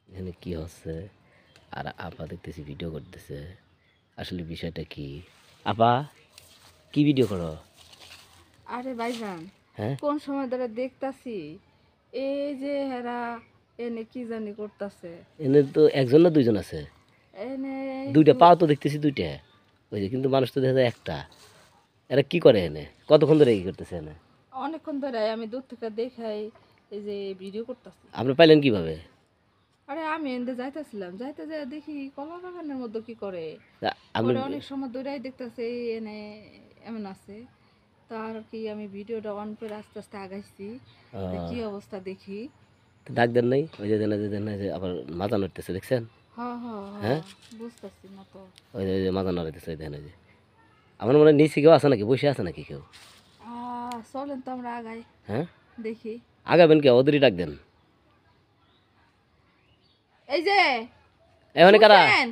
এখানে কি হচ্ছে? আর আপা দেখতেছি ভিডিও করতেছে। আসলে বিষয়টা কি? আপা কি ভিডিও করো? আরে ভাইজান, হ্যাঁ, কোন সময় ধরে দেখতাছি এই যে হেরা এনে কি জানি করতেছে। এনে তো একজন না দুইজন আছে। এনে দুইটা পাও তো দেখতেছি দুইটা। ওই যে কিন্তু মানুষ তো দেখা যায় একটা। এরা কি করে এনে? কতক্ষণ ধরে কি করতেছে এনে? অনেকক্ষণ ধরে আমি দূর থেকে দেখাই এই যে ভিডিও করতেছি। আপনি পাইলেন কিভাবে? আরে আমি এনে যাইতেছিলাম, যাইতে যাই দেখি কলা বাগানের মধ্যে কি করে। তা আপনি পরে অনেক সময় ধরেই দেখতেছে এনে এমন আছে। তার কি আমি ভিডিওটা অন করে আস্তে আস্তে আগাইছি, যে কি অবস্থা দেখি। ডাক দেন নাই? ওই যে দেন না যে আবার মাথা নড়তেছে দেখছেন? হ্যাঁ হ্যাঁ হ্যাঁ, হ্যাঁ, বুঝতেছি না তো। ওই যে মাথা নড়াইতেছে ওই দেখেন ওই যে। আমার মনে হয় নিচে কেউ আছে নাকি? বসে আছে নাকি কেউ? চলেন তো আমরা আগাই, হ্যাঁ, দেখি। আগাবেন কে? ওদেরই ডাক দেন। এই যে এখানে কারা? শুনছেন?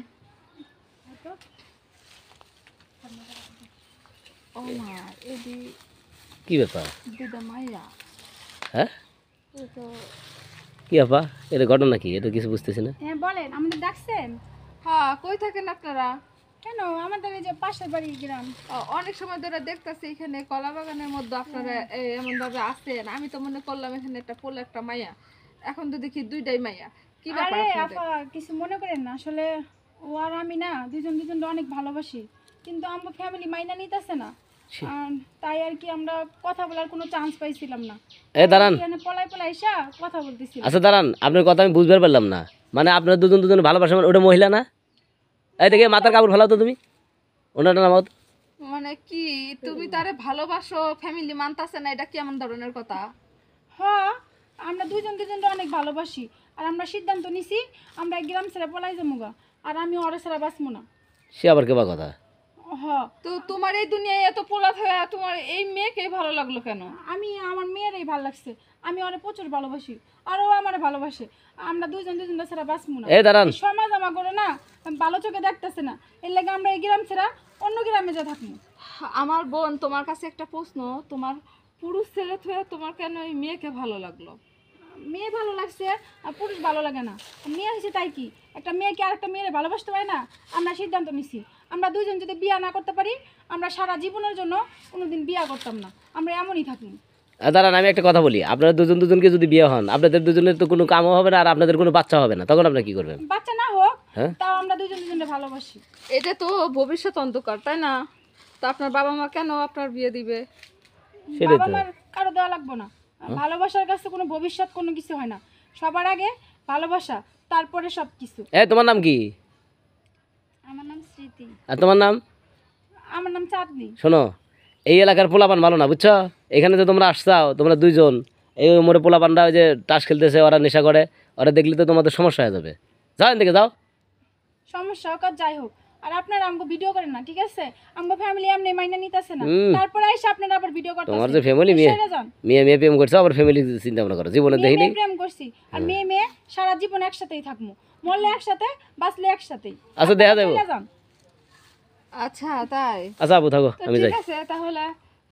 ও মা, এদি কি ব্যাপার? দিদা মাইয়া। হ্যাঁ, এ তো কি আপা? এটা ঘটনা কি? এটা কিছু বুঝতেছি না। হ্যাঁ বলেন, আমাদের ডাকছেন হ্যাঁ, কই থাকেন আপনারা? কেন? আমাদের এই যে পাশের বাড়ি গ্রাম। অনেক সময় ধরে দেখতাছি এখানে কলা বাগানের মধ্যে আপনারা এমন ভাবে আছেন। আমি তো মনে করলাম এখানে একটা পোলা একটা মাইয়া, এখন তো দেখি দুইটাই মাইয়া। কি ব্যাপার আরে আপনাদের? আপা, কিছু মনে করেন না, আসলে ও আর আমি না দুজন দুজনকে অনেক ভালোবাসি, কিন্তু আমার ফ্যামিলি মাইনা নিতেছে না। ছি। আর তাই আর কি আমরা কথা বলার কোনো চান্স পাইছিলাম না। দাঁড়ান। এখানে পলাই পলাই এসা কথা বলতেছিলাম। আচ্ছা দাঁড়ান, আপনার কথা আমি বুঝতে পারলাম না। মানে আপনার দুজন দুজন ভালোবাসা মানে ওটা মহিলা না? এই দেখে মাথার কাপড় ফেলাও তো তুমি। ওনাটা নামাও তো। মানে কি, তুমি তারে ভালোবাসো, ফ্যামিলি মানতাছে না, এটা কেমন ধরনের কথা? হ্যাঁ, আমরা দুজন দুজনকে অনেক ভালোবাসি, আর আমরা সিদ্ধান্ত নিছি আমরা এই গ্রাম ছেড়ে পলাই যাবো, আর আমি ওরে ছাড়া বাঁচবো না। সে আবার কেবা কথা? হ্যাঁ, তো তোমার এই দুনিয়ায় এত পোলা থাকা তোমার এই মেয়েকে ভালো লাগলো কেন? আমি আমার মেয়েরই ভালো লাগছে, আমি ওরে প্রচুর ভালোবাসি, আর ও আমারে ভালোবাসে। আমরা দুজন দুজন ছাড়া বাঁচবো না। এই দাঁড়ান। এই সমাজ আমার করে না ভালো চোখে দেখতেছে না, এর লাগে আমরা এই গ্রাম ছাড়া অন্য গ্রামে যা থাকবো। আমার বোন, তোমার কাছে একটা প্রশ্ন। তোমার পুরুষ ছেলে থেকে তোমার কেন এই মেয়েকে ভালো লাগলো? মেয়ে ভালো লাগছে আর পুরুষ ভালো লাগে না, মেয়ে হয়েছে তাই কি একটা মেয়েকে আর একটা মেয়েরে ভালোবাসতে পারে না? আমরা সিদ্ধান্ত নিছি আমরা দুজন যদি বিয়া না করতে পারি, আমরা সারা জীবনের জন্য কোনোদিন বিয়া করতাম না, আমরা এমনই থাকি। দাঁড়ান, আমি একটা কথা বলি। আপনারা দুজন দুজনকে যদি বিয়ে হন, আপনাদের দুজনের তো কোনো কামও হবে না আর আপনাদের কোনো বাচ্চা হবে না, তখন আপনারা কি করবেন? বাচ্চা না হোক, হ্যাঁ, তাও আমরা দুজন দুজনে ভালোবাসি। এটা তো ভবিষ্যৎ অন্ধকার, তাই না? তো আপনার বাবা মা কেন আপনার বিয়ে দিবে? সেটাই বাবা তো। মার কারো দেওয়া লাগবে না। ভালোবাসার কাছে কোনো ভবিষ্যৎ কোনো কিছু হয় না, সবার আগে ভালোবাসা, তারপরে সব কিছু। তোমার নাম কি? আমার নাম স্মৃতি। আর তোমার নাম? আমার নাম চাঁদনি। শোনো, এই এলাকার পোলাপান ভালো না, বুঝছো? এখানে তো তোমরা আসছাও, তোমরা দুইজন। এই মোড়ে পোলাপানরা ওই যে তাস খেলতেছে, ওরা নেশা করে, ওরা দেখলে তো তোমাদের সমস্যা হয়ে যাবে। যাও এখান থেকে যাও। সমস্যা হোক আর যাই হোক, আর আপনারা আমাকে ভিডিও করেন না, ঠিক আছে? আমার ফ্যামিলি এমনি মাইনা নিতেছে না, হুম। তারপরে এসে আপনারা আবার ভিডিও তোমার করতেছেন। যে ফ্যামিলি, মেয়ে যান, মেয়ে মেয়ে প্রেম করছো, আবার ফ্যামিলি চিন্তা ভাবনা করো। জীবনে মেয়ে দেখিনি। মেয়ে প্রেম করছি, আর মেয়ে মেয়ে সারা জীবন একসাথেই থাকবো, মরলে একসাথে, বাঁচলে একসাথেই। আচ্ছা দেখা যাবো। চলে যান। আচ্ছা তাই? আচ্ছা আবু থাকো, তো আমি যাই। ঠিক আছে তাহলে।